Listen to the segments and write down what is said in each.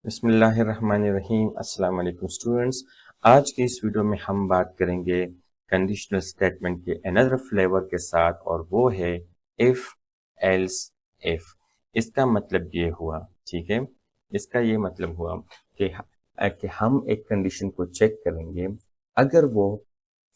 बिस्मिल्लाहिर्रहमानिर्रहीम। अस्सलाम वालेकुम स्टूडेंट्स। आज के इस वीडियो में हम बात करेंगे कंडीशनल स्टेटमेंट के अनदर फ्लेवर के साथ, और वो है इफ एल्स इफ। इसका मतलब ये हुआ, ठीक है, इसका ये मतलब हुआ कि हम एक कंडीशन को चेक करेंगे। अगर वो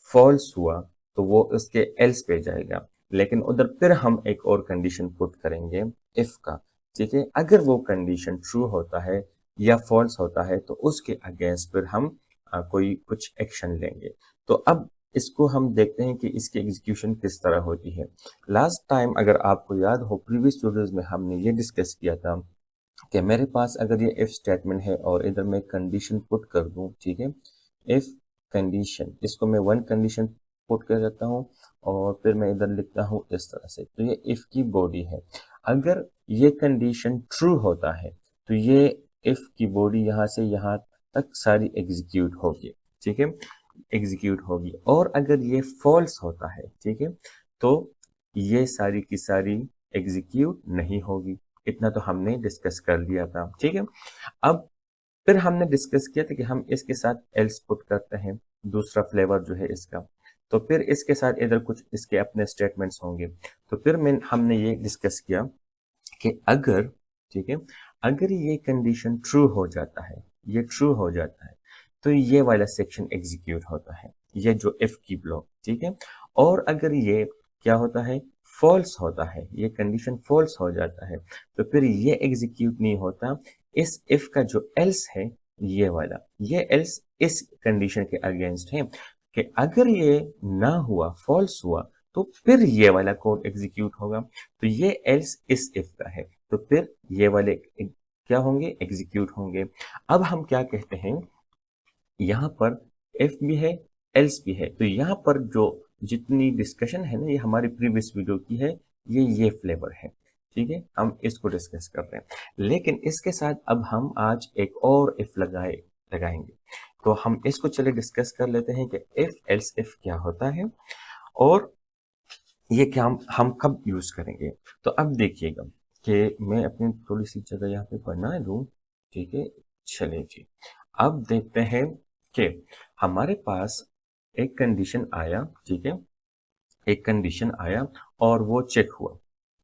फॉल्स हुआ तो वो उसके एल्स पे जाएगा, लेकिन उधर फिर हम एक और कंडीशन पुट करेंगे इफ का, ठीक है। अगर वो कंडीशन ट्रू होता है या फॉल्स होता है तो उसके अगेंस्ट फिर हम कोई कुछ एक्शन लेंगे। तो अब इसको हम देखते हैं कि इसकी एग्जीक्यूशन किस तरह होती है। लास्ट टाइम अगर आपको याद हो, प्रीवियस वीडियोस में हमने ये डिस्कस किया था कि मेरे पास अगर ये इफ स्टेटमेंट है और इधर मैं कंडीशन पुट कर दूं, ठीक है, इफ कंडीशन, इसको मैं वन कंडीशन पुट कर देता हूं और फिर मैं इधर लिखता हूं इस तरह से। तो ये इफ की बॉडी है। अगर ये कंडीशन ट्रू होता है तो ये इफ की बॉडी यहां से यहां तक सारी एग्जीक्यूट होगी, ठीक है, एग्जीक्यूट होगी। और अगर ये फॉल्स होता है, ठीक है, तो ये सारी की सारी एग्जीक्यूट नहीं होगी। इतना तो हमने डिस्कस कर लिया था, ठीक है। अब फिर हमने डिस्कस किया था कि हम इसके साथ एल्स पुट करते हैं, दूसरा फ्लेवर जो है इसका। तो फिर इसके साथ इधर कुछ इसके अपने स्टेटमेंट्स होंगे। तो फिर हमने ये डिस्कस किया कि अगर, ठीक है, अगर ये कंडीशन ट्रू हो जाता है, ये ट्रू हो जाता है, तो ये वाला सेक्शन एग्जीक्यूट होता है, ये जो इफ की ब्लॉक, ठीक है। और अगर ये क्या होता है, फॉल्स होता है, ये कंडीशन फॉल्स हो जाता है, तो फिर ये एग्जीक्यूट नहीं होता। इस इफ का जो एल्स है, ये वाला, ये एल्स इस कंडीशन के अगेंस्ट है कि अगर ये ना हुआ, फॉल्स हुआ, तो फिर ये वाला कोड एग्जीक्यूट होगा। तो ये एल्स इस इफ का है, तो फिर ये वाले क्या होंगे, एग्जीक्यूट होंगे। अब हम क्या कहते हैं, यहाँ पर इफ भी है, एल्स भी है। तो यहाँ पर जो जितनी डिस्कशन है ना, ये हमारी प्रीवियस वीडियो की है, ये फ्लेवर है, ठीक है, हम इसको डिस्कस कर रहे हैं। लेकिन इसके साथ अब हम आज एक और इफ लगाएंगे। तो हम इसको चले डिस्कस कर लेते हैं कि इफ एल्स इफ क्या होता है और ये क्या हम कब यूज करेंगे। तो अब देखिएगा कि मैं अपनी थोड़ी सी जगह यहाँ पे बना लूँ, ठीक है। चलिए जी, अब देखते हैं कि हमारे पास एक कंडीशन आया, ठीक है, एक कंडीशन आया और वो चेक हुआ।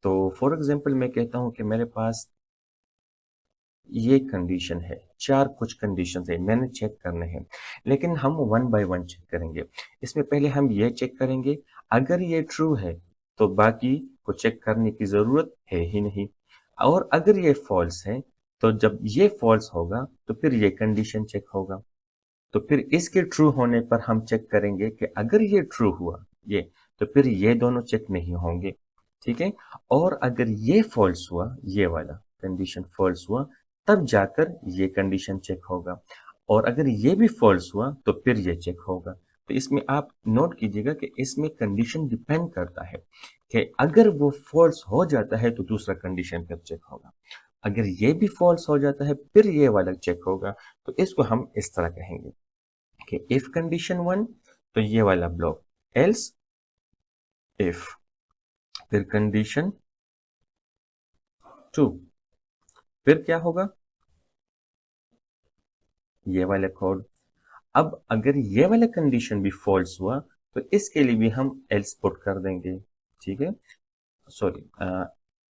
तो फॉर एग्जांपल मैं कहता हूँ कि मेरे पास ये कंडीशन है, चार कुछ कंडीशन है, मैंने चेक करने हैं, लेकिन हम वन बाय वन चेक करेंगे। इसमें पहले हम ये चेक करेंगे, अगर ये ट्रू है तो बाकी को चेक करने की जरूरत है ही नहीं। और अगर ये फॉल्स है तो जब ये फॉल्स होगा तो फिर ये कंडीशन चेक होगा। तो फिर इसके ट्रू होने पर हम चेक करेंगे कि अगर ये ट्रू हुआ ये, तो फिर ये दोनों चेक नहीं होंगे, ठीक है। और अगर ये फॉल्स हुआ, ये वाला कंडीशन फॉल्स हुआ, तब जाकर ये कंडीशन चेक होगा। और अगर ये भी फॉल्स हुआ तो फिर ये चेक होगा। तो इसमें आप नोट कीजिएगा कि इसमें कंडीशन डिपेंड करता है कि अगर वो फॉल्स हो जाता है तो दूसरा कंडीशन फिर चेक होगा, अगर ये भी फॉल्स हो जाता है फिर ये वाला चेक होगा। तो इसको हम इस तरह कहेंगे कि इफ कंडीशन वन, तो ये वाला ब्लॉक, एल्स इफ, फिर कंडीशन टू, फिर क्या होगा, ये वाला कोड। अब अगर ये वाला कंडीशन भी फॉल्स हुआ तो इसके लिए भी हम एल्स पुट कर देंगे, ठीक है, सॉरी,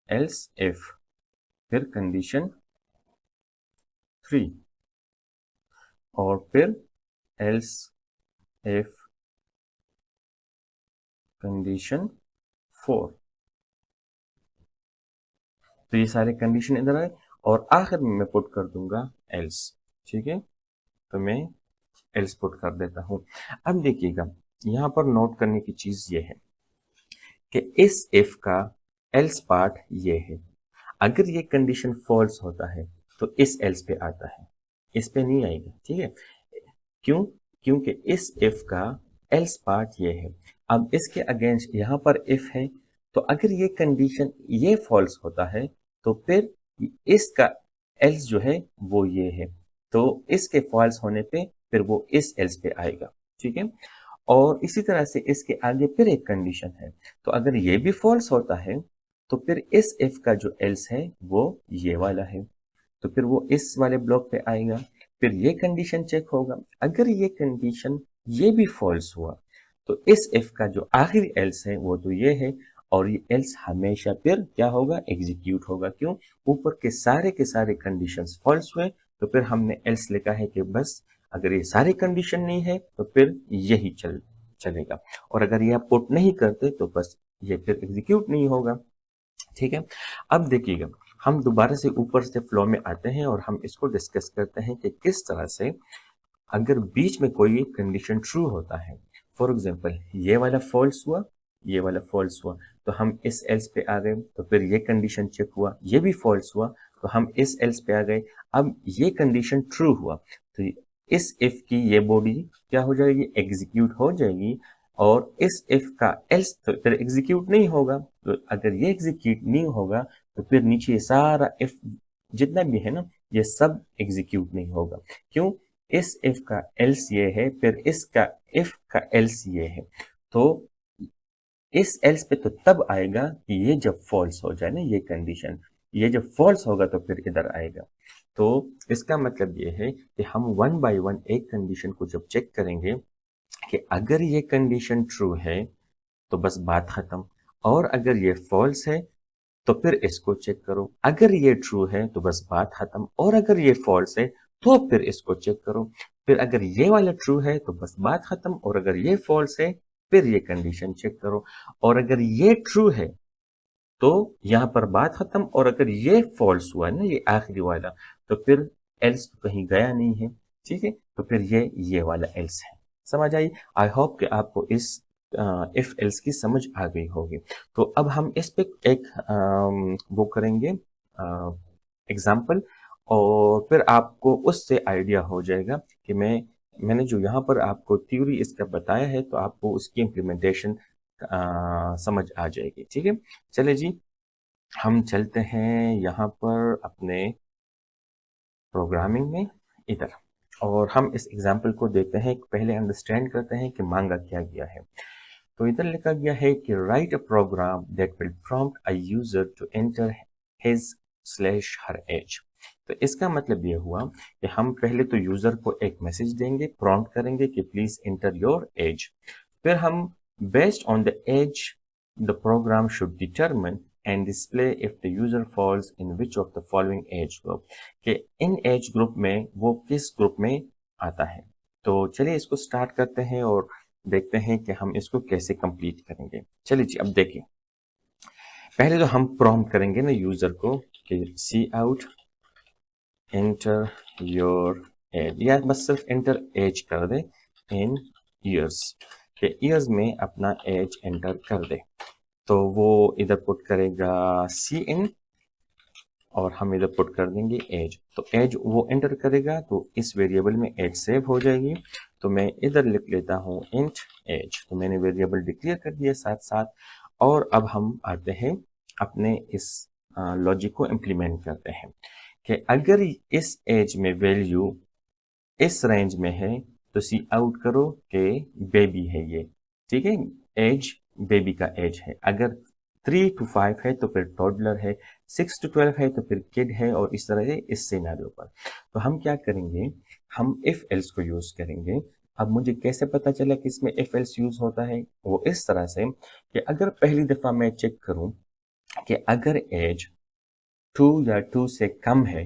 एल्स इफ, फिर कंडीशन थ्री, और फिर एल्स इफ कंडीशन फोर। तो ये सारे कंडीशन इधर आए और आखिर में मैं पुट कर दूंगा एल्स, ठीक है। तो मैं एल्स पुट कर देता हूं। अब देखिएगा, यहां पर नोट करने की चीज ये है कि इस इफ का एल्स पार्ट ये है। अगर ये कंडीशन फॉल्स होता है तो इस एल्स पे आता है, इस पे नहीं आएगा, ठीक है। क्यों? क्योंकि इस इफ का एल्स पार्ट ये है। अब इसके अगेंस्ट यहां पर इफ है, तो अगर ये कंडीशन ये फॉल्स होता है तो फिर इसका एल्स जो है वो ये है। तो इसके फॉल्स होने पे फिर वो इस एल्स पे आएगा, ठीक है। और इसी तरह से इसके आगे फिर एक कंडीशन है, तो अगर ये भी फॉल्स होता है तो फिर इस इफ का जो एल्स है वो ये वाला है। तो फिर वो इस वाले ब्लॉक पे आएगा, फिर ये कंडीशन चेक होगा। अगर ये कंडीशन ये भी फॉल्स हुआ तो इस इफ का जो आखिरी एल्स है वो तो ये है, और ये एल्स हमेशा फिर क्या होगा, एग्जीक्यूट होगा। क्यों? ऊपर के सारे कंडीशंस फॉल्स हुए, तो फिर हमने एल्स लिखा है कि बस अगर ये सारे कंडीशन नहीं है तो फिर यही चलेगा, और अगर ये आप पुट नहीं करते तो बस ये फिर एग्जीक्यूट नहीं होगा। ठीक है, अब देखिएगा, हम दोबारा से ऊपर से फ्लो में आते हैं और हम इसको डिस्कस करते हैं कि किस तरह से अगर बीच में कोई कंडीशन ट्रू होता है, फॉर एग्जांपल ये वाला फॉल्स हुआ, ये वाला फॉल्स हुआ, तो हम इस एल्स पे आ गए, तो फिर ये कंडीशन चेक हुआ, ये भी फॉल्स हुआ, तो हम इस एल्स पे आ गए। अब ये कंडीशन ट्रू हुआ तो इस इफ की ये बॉडी क्या हो जाएगी, एग्जीक्यूट हो जाएगी, और इस इफ का एल्स तो फिर एग्जीक्यूट नहीं होगा। तो अगर ये एग्जीक्यूट नहीं होगा तो फिर नीचे ये सारा इफ जितना भी है ना, ये सब एग्जीक्यूट नहीं होगा। क्यों? इस इफ का एल्स ये है, फिर इसका इफ का एल्स ये है, तो इस एल्स पे तो तब आएगा कि ये जब फॉल्स हो जाए ना, ये कंडीशन, ये जब फॉल्स होगा तो फिर इधर आएगा। तो इसका मतलब ये है कि हम वन बाय वन एक कंडीशन को जब चेक करेंगे कि अगर ये कंडीशन ट्रू है तो बस बात खत्म, और अगर ये फॉल्स है तो फिर इसको चेक करो, अगर ये ट्रू है तो बस बात खत्म, और अगर ये फॉल्स है तो फिर इसको चेक करो, फिर अगर ये वाला ट्रू है तो बस बात खत्म, और अगर ये फॉल्स है फिर ये कंडीशन चेक करो, और अगर ये ट्रू है तो यहां पर बात खत्म, और अगर ये फॉल्स हुआ ना, ये आखिरी वाला, तो फिर एल्स तो कहीं गया नहीं है। ठीक है, तो फिर ये वाला एल्स है। समझ आई? आई होप कि आपको इस इफ एल्स की समझ आ गई होगी। तो अब हम इस पे एक वो करेंगे एग्जाम्पल, और फिर आपको उससे आइडिया हो जाएगा कि मैंने जो यहाँ पर आपको थ्योरी इसका बताया है, तो आपको उसकी इम्प्लीमेंटेशन समझ आ जाएगी। ठीक है, चले जी, हम चलते हैं यहाँ पर अपने प्रोग्रामिंग में इधर, और हम इस एग्जाम्पल को देखते हैं, पहले अंडरस्टैंड करते हैं कि मांगा क्या गया है। तो इधर लिखा गया है कि write a program that will prompt a user to enter his slash her age. तो इसका मतलब ये हुआ कि हम पहले तो यूजर को एक मैसेज देंगे, प्रॉम्प्ट करेंगे कि प्लीज एंटर योर एज, फिर हम based on the age the program should determine and display if the user falls in which of the following age group, कि इन एज ग्रुप में वो किस ग्रुप में आता है। तो चलिए इसको स्टार्ट करते हैं और देखते हैं कि हम इसको कैसे कंप्लीट करेंगे। चलिए जी, अब देखिए, पहले तो हम प्रॉम्प्ट करेंगे ना यूजर को कि see out enter your age, या बस सिर्फ एंटर एज कर दे इन ईयर्स, के ईयर्स में अपना एज एंटर कर दे। तो वो इधर पुट करेगा सी इन, और हम इधर पुट कर देंगे एज। तो एज वो एंटर करेगा तो इस वेरिएबल में एज सेव हो जाएगी। तो मैं इधर लिख लेता हूँ इंट एज, तो मैंने वेरिएबल डिक्लेयर कर दिया साथ साथ। और अब हम आते हैं अपने इस लॉजिक को इम्प्लीमेंट करते हैं कि अगर इस एज में वैल्यू इस रेंज में है तो सी आउट करो कि बेबी है ये। ठीक है, एज बेबी का एज है। अगर 3 to 5 है तो फिर टॉडलर है, 6 to 12 है तो फिर किड है, और इस तरह से इस सिनेरियो पर। तो हम क्या करेंगे, हम इफ एल्स को यूज करेंगे। अब मुझे कैसे पता चला कि इसमें इफ एल्स यूज होता है, वो इस तरह से कि अगर पहली दफा मैं चेक करूं कि अगर एज 2 या 2 से कम है,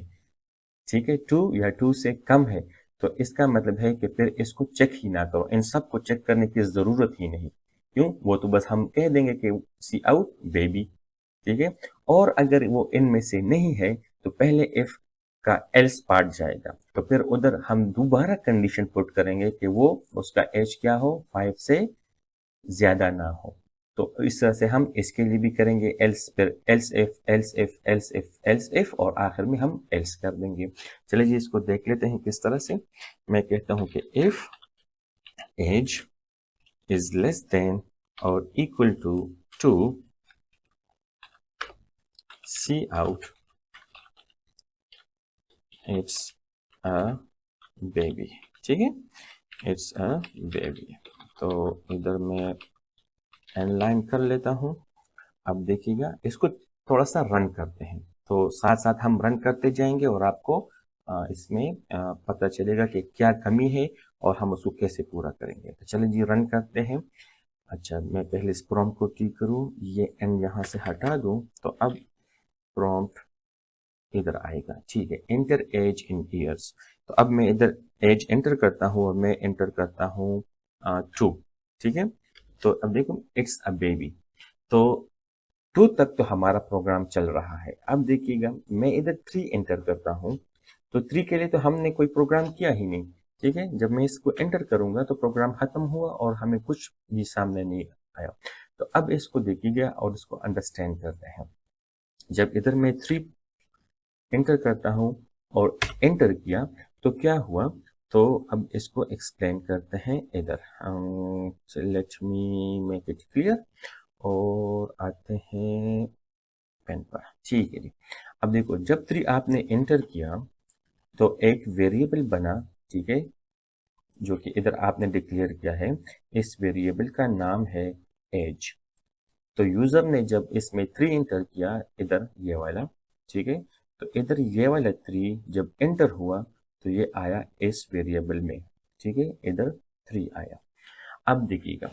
ठीक है, 2 या 2 से कम है, तो इसका मतलब है कि फिर इसको चेक ही ना करो, इन सब को चेक करने की जरूरत ही नहीं। क्यों? वो तो बस हम कह देंगे कि सी आउट बेबी। ठीक है, और अगर वो इनमें से नहीं है तो पहले इफ का एल्स पार्ट जाएगा, तो फिर उधर हम दोबारा कंडीशन पुट करेंगे कि वो उसका एज क्या हो, 5 से ज्यादा ना हो। तो इस तरह से हम इसके लिए भी करेंगे एल्स, फिर else if else if else if else if, और आखिर में हम एल्स कर देंगे। चलिए जी, इसको देख लेते हैं किस तरह से। मैं कहता हूं कि if age is less than और equal to 2, see out it's a baby. ठीक है, इट्स अ बेबी। तो इधर मैं एनलाइन कर लेता हूं। अब देखिएगा, इसको थोड़ा सा रन करते हैं। तो साथ साथ हम रन करते जाएंगे और आपको इसमें पता चलेगा कि क्या कमी है और हम उसको कैसे पूरा करेंगे। तो चलिए जी रन करते हैं। अच्छा, मैं पहले इस प्रॉम्प्ट को ठीक करूँ, ये एन यहाँ से हटा दूँ, तो अब प्रॉम्प्ट इधर आएगा। ठीक है, एंटर एज इन ईयर्स। तो अब मैं इधर एज एंटर करता हूँ और मैं एंटर करता हूँ 2। ठीक है, तो अब देखो इट्स अ बेबी। तो 2 तक तो हमारा प्रोग्राम चल रहा है। अब देखिएगा मैं इधर 3 एंटर करता हूँ, तो 3 के लिए तो हमने कोई प्रोग्राम किया ही नहीं। ठीक है, जब मैं इसको एंटर करूंगा तो प्रोग्राम खत्म हुआ और हमें कुछ भी सामने नहीं आया। तो अब इसको देखिएगा और इसको अंडरस्टैंड करते हैं। जब इधर मैं 3 एंटर करता हूँ और एंटर किया तो क्या हुआ, तो अब इसको एक्सप्लेन करते हैं इधर। Let me make it clear और आते हैं पेन पर। ठीक है जी, अब देखो जब 3 आपने एंटर किया तो एक वेरिएबल बना। ठीक है, जो कि इधर आपने डिक्लेयर किया है, इस वेरिएबल का नाम है एज। तो यूजर ने जब इसमें 3 एंटर किया, इधर ये वाला, ठीक है, तो इधर ये वाला 3 जब एंटर हुआ तो ये आया इस वेरिएबल में। ठीक है, इधर 3 आया। अब देखिएगा,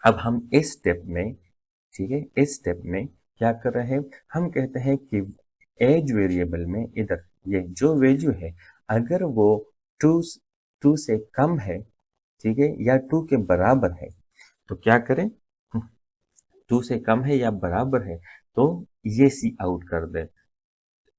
अब हम इस स्टेप में, ठीक है, इस स्टेप में क्या कर रहे हैं, हम कहते हैं कि एज वेरिएबल में इधर ये जो वैल्यू है, अगर वो 2 से कम है, ठीक है, या 2 के बराबर है, तो क्या करें, 2 से कम है या बराबर है तो ये सी आउट कर दे।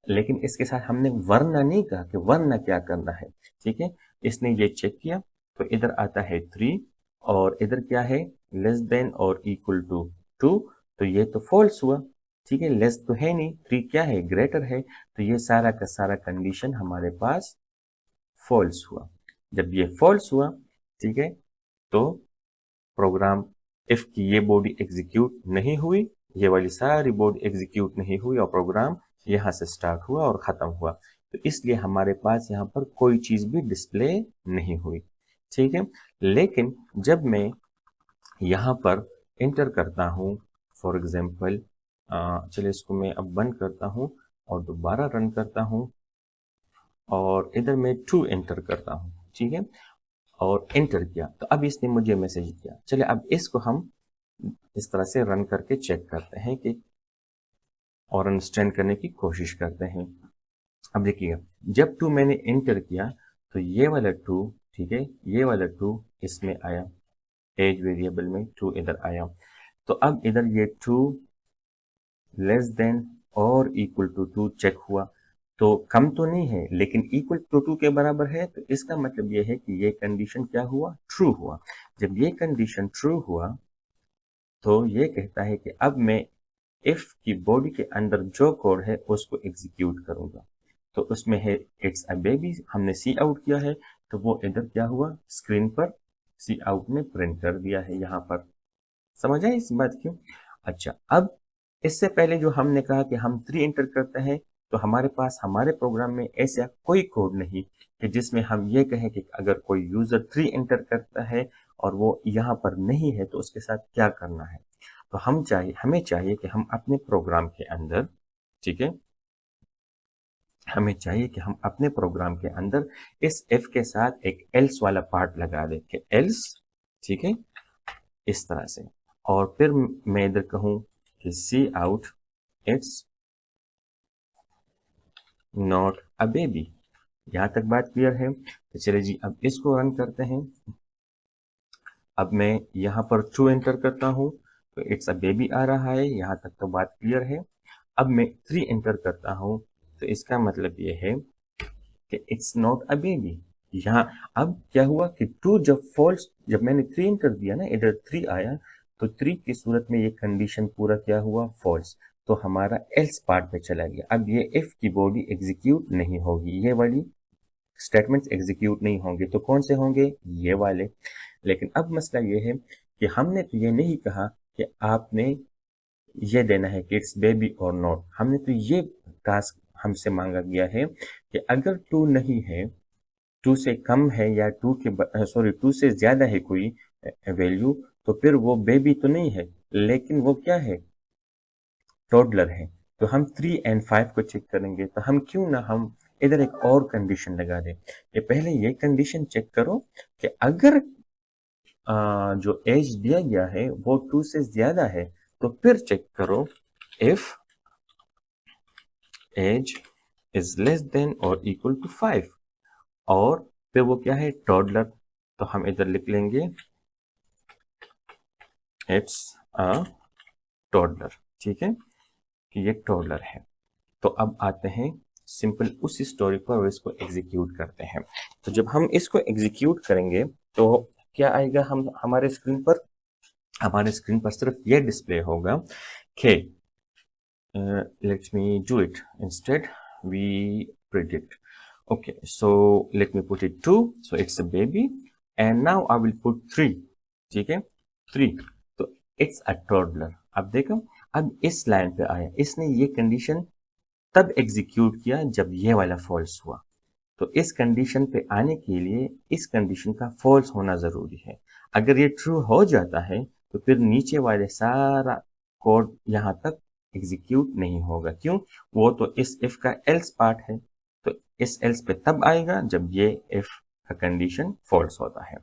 लेकिन इसके साथ हमने वरना नहीं कहा कि वरना क्या करना है। ठीक है, इसने ये चेक किया तो इधर आता है 3 और इधर क्या है, लेस देन और इक्वल टू 2, तो ये तो फॉल्स हुआ। ठीक है, लेस तो है नहीं, 3 क्या है, ग्रेटर है, तो ये सारा का सारा कंडीशन हमारे पास फॉल्स हुआ। जब ये फॉल्स हुआ, ठीक है, तो प्रोग्राम इफ की ये बॉडी एग्जीक्यूट नहीं हुई, ये वाली सारी बॉडी एग्जीक्यूट नहीं हुई और प्रोग्राम यहाँ से स्टार्ट हुआ और खत्म हुआ। तो इसलिए हमारे पास यहाँ पर कोई चीज भी डिस्प्ले नहीं हुई। ठीक है, लेकिन जब मैं यहाँ पर एंटर करता हूँ, फॉर एग्जाम्पल, चलिए इसको मैं अब बंद करता हूँ और दोबारा रन करता हूँ और इधर मैं 2 एंटर करता हूँ। ठीक है, और एंटर किया तो अब इसने मुझे मैसेज किया। चलिए अब इसको हम इस तरह से रन करके चेक करते हैं कि और अंडरस्टैंड करने की कोशिश करते हैं। अब देखिए जब 2 मैंने एंटर किया तो ये वाला 2, ठीक है, ये वाला 2 इसमें आया, एज वेरिएबल में 2 इधर आया। तो अब इधर ये 2 लेस देन और इक्वल टू 2 चेक हुआ, तो कम तो नहीं है लेकिन इक्वल टू 2 के बराबर है, तो इसका मतलब ये है कि ये कंडीशन क्या हुआ, ट्रू हुआ। जब ये कंडीशन ट्रू हुआ तो ये कहता है कि अब मैं इफ की बॉडी के अंदर जो कोड है उसको एग्जीक्यूट करूंगा। तो उसमें है इट्स अ बेबी, हमने सी आउट किया है, तो वो इधर क्या हुआ, स्क्रीन पर सी आउट में प्रिंट कर दिया है यहाँ पर। समझ आए इस बात क्यों? अच्छा, अब इससे पहले जो हमने कहा कि हम 3 एंटर करते हैं, तो हमारे पास हमारे प्रोग्राम में ऐसा कोई कोड नहीं कि जिसमें हम ये कहें कि अगर कोई यूजर 3 एंटर करता है और वो यहाँ पर नहीं है तो उसके साथ क्या करना है। तो हमें चाहिए कि हम अपने प्रोग्राम के अंदर, ठीक है, हमें चाहिए कि हम अपने प्रोग्राम के अंदर इस इफ के साथ एक एल्स वाला पार्ट लगा दें कि एल्स, ठीक है, इस तरह से, और फिर मैं इधर कहूं कि see out it's not a baby. यहां तक बात क्लियर है? तो चलिए जी अब इसको रन करते हैं। अब मैं यहाँ पर ट्रू एंटर करता हूँ तो इट्स अ बेबी आ रहा है, यहाँ तक तो बात क्लियर है। अब मैं 3 एंटर करता हूँ तो इसका मतलब ये है कि इट्स नॉट अ बेबी। यहाँ अब क्या हुआ कि 2 जब फॉल्स, जब मैंने 3 एंटर दिया ना, इधर 3 आया, तो 3 की सूरत में ये कंडीशन पूरा क्या हुआ, फॉल्स। तो हमारा एल्स पार्ट पे चला गया। अब ये इफ की बॉडी एग्जीक्यूट नहीं होगी, ये वाली स्टेटमेंट्स एग्जीक्यूट नहीं होंगे, तो कौन से होंगे, ये वाले। लेकिन अब मसला ये है कि हमने तो ये नहीं कहा कि आपने ये देना है कि इट्स बेबी और नॉट, हमने तो ये टास्क हमसे मांगा गया है कि अगर 2 नहीं है, 2 से कम है या 2 के सॉरी 2 से ज्यादा है कोई वैल्यू, तो फिर वो बेबी तो नहीं है लेकिन वो क्या है, टोडलर है। तो हम 3 and 5 को चेक करेंगे, तो हम क्यों ना हम इधर एक और कंडीशन लगा दें। ये पहले ये कंडीशन चेक करो कि अगर जो एज दिया गया है वो 2 से ज्यादा है, तो फिर चेक करो if age is less than और इक्वल टू 5, और फिर वो क्या है, टॉडलर। तो हम इधर लिख लेंगे इट्स अ टॉडलर, ठीक है, कि ये टॉडलर है। तो अब आते हैं सिंपल उस स्टोरी पर और इसको एग्जीक्यूट करते हैं। तो जब हम इसको एग्जीक्यूट करेंगे तो क्या आएगा, हम हमारे स्क्रीन पर सिर्फ ये डिस्प्ले होगा कि let me do it instead, we predict. Okay, so let me put it 2, so it's a baby, and now I will put 3, ठीक है, 3, तो it's a toddler। अब देखो, अब इस लाइन पे आया, इसने ये कंडीशन तब एग्जीक्यूट किया जब ये वाला फॉल्स हुआ। तो इस कंडीशन पे आने के लिए इस कंडीशन का फॉल्स होना जरूरी है। अगर ये ट्रू हो जाता है तो फिर नीचे वाले सारा कोड यहाँ तक एग्जीक्यूट नहीं होगा। क्यों? वो तो इस इफ का एल्स पार्ट है, तो इस एल्स पे तब आएगा जब ये इफ का कंडीशन फॉल्स होता है।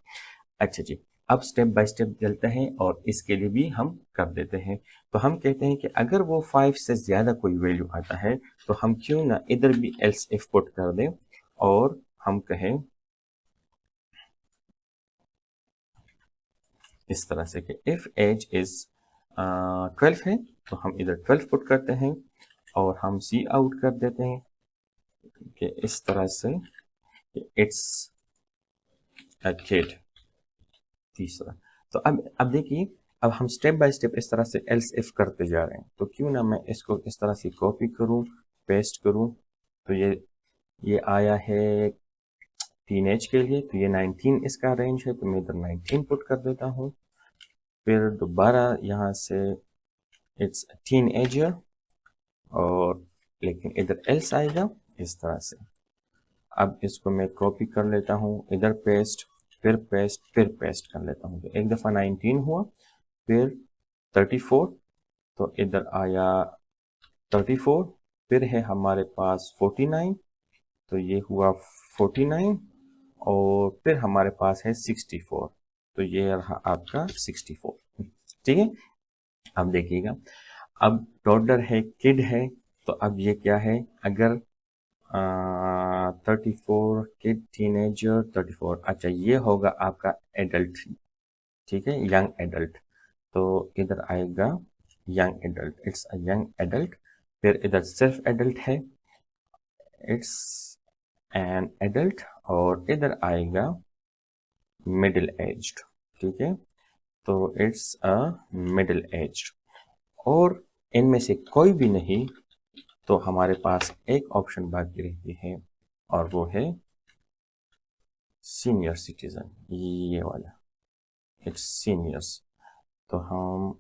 अच्छा जी, अब स्टेप बाय स्टेप चलते हैं और इसके लिए भी हम कर देते हैं। तो हम कहते हैं कि अगर वो 5 से ज्यादा कोई वैल्यू आता है तो हम क्यों ना इधर भी एल्स इफ पुट कर दें, और हम कहें इस तरह से कि इफ एज इज 12 है तो हम इधर 12 पुट करते हैं, और हम सी आउट कर देते हैं कि इस तरह से इट्स अ किड, तीसरा। तो अब देखिए, अब हम स्टेप बाय स्टेप इस तरह से एल्स इफ करते जा रहे हैं। तो क्यों ना मैं इसको इस तरह से कॉपी करूं, पेस्ट करूं। तो ये आया है टीनेज के लिए, तो ये 19 इसका रेंज है, तो मैं इधर 19 पुट कर देता हूँ। फिर दोबारा यहाँ से इट्स टीनेजर, और लेकिन इधर एल्स आएगा इस तरह से। अब इसको मैं कॉपी कर लेता हूँ, इधर पेस्ट, फिर पेस्ट, फिर पेस्ट कर लेता हूँ। तो एक दफ़ा 19 हुआ, फिर 34, तो इधर आया 34, फिर है हमारे पास 49, तो ये हुआ 49, और फिर हमारे पास है 64, तो ये रहा आपका 64। ठीक है, अब देखिएगा, अब टॉडलर है, किड है, तो अब ये क्या है, अगर 34 किड, टीनेजर, 34, अच्छा ये होगा आपका एडल्ट, ठीक है, यंग एडल्ट। तो इधर आएगा young adult, it's a young adult. फिर इधर सिर्फ एडल्ट है, इट्स एन एडल्ट, और इधर आएगा मिडिल एज्ड, ठीक है, तो इट्स अ मिडिल एज्ड। और इनमें से कोई भी नहीं, तो हमारे पास एक ऑप्शन बाकी रहती है, और वो है सीनियर सिटीजन, ये वाला, इट्स सीनियर्स। तो हम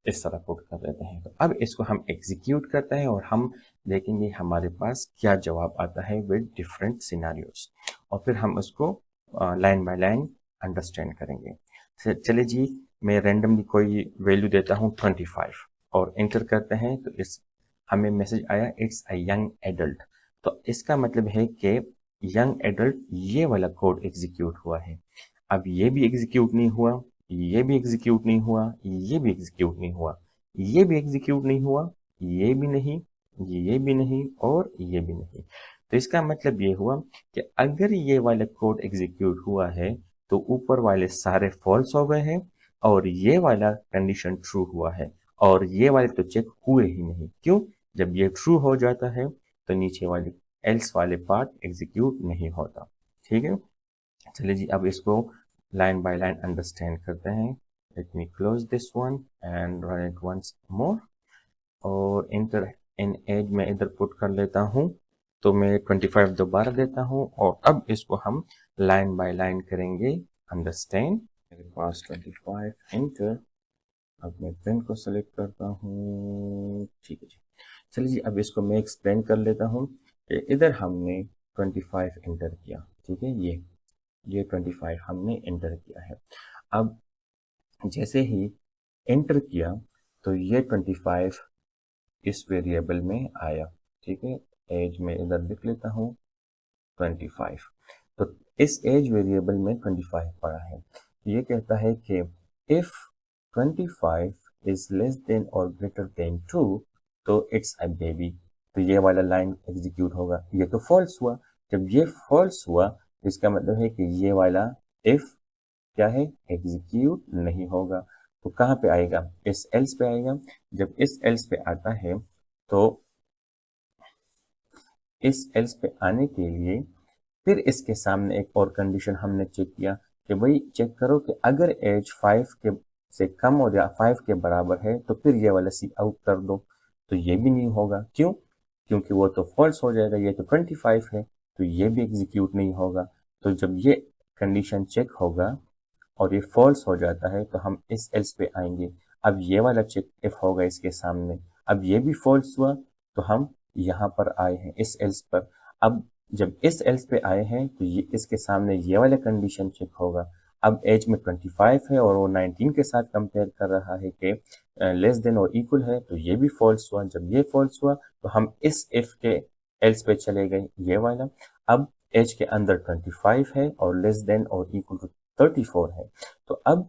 इस तरह पुट कर देते हैं। तो अब इसको हम एग्जीक्यूट करते हैं और हम देखेंगे हमारे पास क्या जवाब आता है विद डिफरेंट सिनारियोस, और फिर हम उसको लाइन बाय लाइन अंडरस्टैंड करेंगे। चलिए जी, मैं रैंडमली कोई वैल्यू देता हूँ 25 और एंटर करते हैं, तो इस हमें मैसेज आया इट्स अ यंग एडल्ट। तो इसका मतलब है कि यंग एडल्ट ये वाला कोड एग्जीक्यूट हुआ है। अब ये भी एग्जीक्यूट नहीं हुआ, ये भी एग्जीक्यूट नहीं हुआ, ये भी एग्जीक्यूट नहीं हुआ, ये भी एग्जीक्यूट नहीं हुआ, ये भी नहीं, ये भी नहीं, और ये भी नहीं। तो इसका मतलब ये हुआ कि अगर ये वाला कोड एग्जीक्यूट हुआ है तो ऊपर वाले सारे फॉल्स हो गए हैं, और ये वाला कंडीशन ट्रू हुआ है, और ये वाले तो चेक हुए ही नहीं। क्यों? जब ये ट्रू हो जाता है तो नीचे वाले एल्स वाले पार्ट एग्जीक्यूट नहीं होता। ठीक है, चलिए जी, अब इसको लाइन बाय लाइन अंडरस्टैंड करते हैं। Let me close this one and run it once more, और इंटर इन एज में इधर पुट कर लेता हूँ, तो मैं 25 दोबारा देता हूँ, और अब इसको हम लाइन बाय लाइन करेंगे अंडरस्टैंड। मेरे पास 25 इंटर, अब मैं पेन को सेलेक्ट करता हूँ, ठीक है जी। चलिए जी, अब इसको मैं एक्सप्लेन कर लेता हूँ कि इधर हमने 25 इंटर किया, ठीक है, ये 25 हमने एंटर किया है। अब जैसे ही एंटर किया तो ये 25 इस वेरिएबल में आया। ठीक है, एज में इधर लिख लेता हूँ 25। तो इस एज वेरिएबल में 25 पड़ा है। ये कहता है कि इफ 25 इज लेस देन और ग्रेटर देन 2 तो इट्स अ बेबी। तो ये वाला लाइन एग्जीक्यूट होगा। ये तो फॉल्स हुआ। जब ये फॉल्स हुआ तो इसका मतलब है कि ये वाला इफ क्या है, एग्जीक्यूट नहीं होगा। तो कहाँ पे आएगा, इस एल्स पे आएगा। जब इस एल्स पे आता है तो इस एल्स पे आने के लिए फिर इसके सामने एक और कंडीशन हमने चेक किया कि भाई चेक करो कि अगर एज 5 के से कम और या 5 के बराबर है तो फिर ये वाला सी आउट कर दो। तो ये भी नहीं होगा। क्यों? क्योंकि वो तो फॉल्स हो जाएगा। ये तो 25 है तो ये भी एग्जीक्यूट नहीं होगा। तो जब ये कंडीशन चेक होगा और ये फॉल्स हो जाता है तो हम इस एल्स पे आएंगे। अब ये वाला चेक इफ होगा इसके सामने। अब ये भी फॉल्स हुआ तो हम यहाँ पर आए हैं इस एल्स पर। अब जब इस एल्स पे आए हैं तो ये इसके सामने ये वाला कंडीशन चेक होगा। अब एज में 25 है और वो 19 के साथ कंपेयर कर रहा है कि लेस देन और इक्वल है। तो ये भी फॉल्स हुआ। जब ये फॉल्स हुआ तो हम इस इफ के एल्स पे चले गए, ये वाला। अब एज के अंदर 25 है और लेस देन और इक्वल टू 34 है। तो अब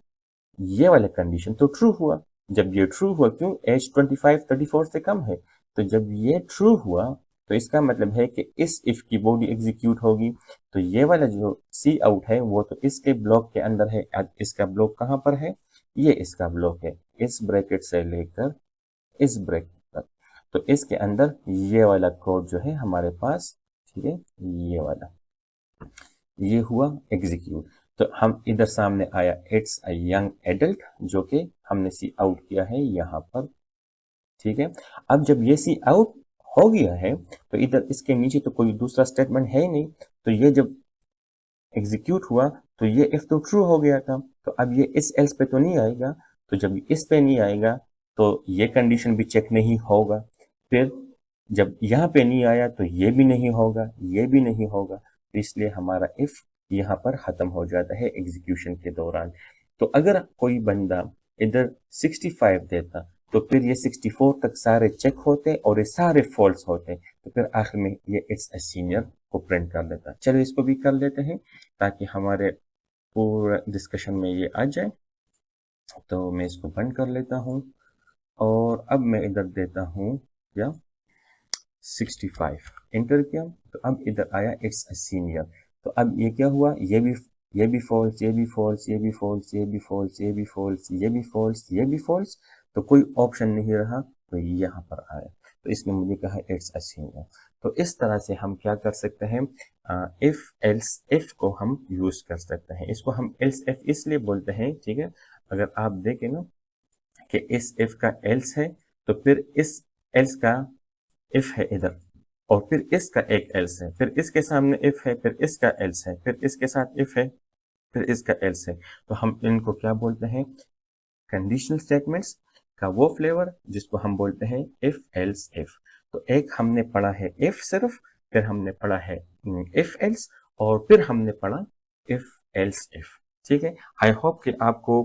ये वाला कंडीशन तो ट्रू हुआ। जब ये ट्रू हुआ, क्यों, एज 25 34 से कम है। तो जब ये ट्रू हुआ तो इसका मतलब है कि इस इफ की बॉडी एग्जीक्यूट होगी। तो ये वाला जो सी आउट है वो तो इसके ब्लॉक के अंदर है। अब इसका ब्लॉक कहाँ पर है, ये इसका ब्लॉक है, इस ब्रैकेट से लेकर इस ब्रैकेट तक। तो इसके अंदर ये वाला कोड जो है हमारे पास, ठीक है, ये वाला ये हुआ एग्जीक्यूट। तो हम इधर सामने आया इट्स अ यंग एडल्ट, जो कि हमने सी आउट किया है यहाँ पर। ठीक है, अब जब ये सी आउट हो गया है तो इधर इसके नीचे तो कोई दूसरा स्टेटमेंट है ही नहीं। तो ये जब एग्जीक्यूट हुआ तो ये इफ तो ट्रू हो गया था। तो अब ये इस एल्स पे तो नहीं आएगा। तो जब इस पे नहीं आएगा तो ये कंडीशन भी चेक नहीं होगा। फिर जब यहाँ पे नहीं आया तो ये भी नहीं होगा, ये भी नहीं होगा। तो इसलिए हमारा इफ यहाँ पर खत्म हो जाता है एग्जीक्यूशन के दौरान। तो अगर कोई बंदा इधर 65 देता तो फिर ये 64 तक सारे चेक होते और ये सारे फॉल्स होते। तो फिर आखिर में ये इट्स अ सीनियर को प्रिंट कर देता। चलो इसको भी कर लेते हैं ताकि हमारे पूरा डिस्कशन में ये आ जाए। तो मैं इसको बंद कर लेता हूँ और अब मैं इधर देता हूँ क्या, 65 इंटर किया। तो अब इधर आया इट्स अ सीनियर। तो अब ये क्या हुआ, ये भी फॉल्स, ये भी फॉल्स, ये भी फॉल्स, ये भी फॉल्स, ये भी फॉल्स, ये भी फॉल्स, ये भी फॉल्स। तो कोई ऑप्शन नहीं रहा तो यहाँ पर आया। तो इसने मुझे कहा इट्स अ सीनियर। तो इस तरह से हम क्या कर सकते हैं, इफ एल्स इफ को हम यूज कर सकते हैं। इसको हम एल्स इफ इसलिए बोलते हैं, ठीक है। अगर आप देखें ना कि इस इफ का एल्स है तो फिर इस एल्स का इफ है इधर और फिर इसका एक एल्स है, फिर इसके सामने इफ है, फिर इसका एल्स है, फिर इसके साथ इफ है, फिर इसका एल्स है। तो हम इनको क्या बोलते हैं, कंडीशनल स्टेटमेंट्स का वो फ्लेवर जिसको हम बोलते हैं इफ एल्स इफ। तो एक हमने पढ़ा है इफ सिर्फ, फिर हमने पढ़ा है इफ एल्स, और फिर हमने पढ़ा इफ एल्स इफ। ठीक है, आई होप कि आपको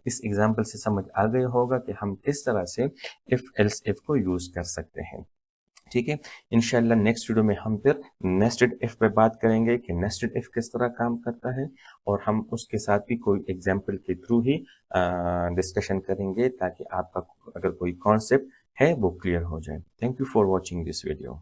इस एग्जाम्पल से समझ आ गया होगा कि हम किस तरह से इफ एल्स इफ को यूज कर सकते हैं। ठीक है, इंशाल्लाह नेक्स्ट वीडियो में हम फिर नेस्टेड इफ पे बात करेंगे कि नेस्टेड इफ किस तरह काम करता है, और हम उसके साथ भी कोई एग्जाम्पल के थ्रू ही डिस्कशन करेंगे ताकि आपका अगर कोई कॉन्सेप्ट है वो क्लियर हो जाए। Thank you for watching this video.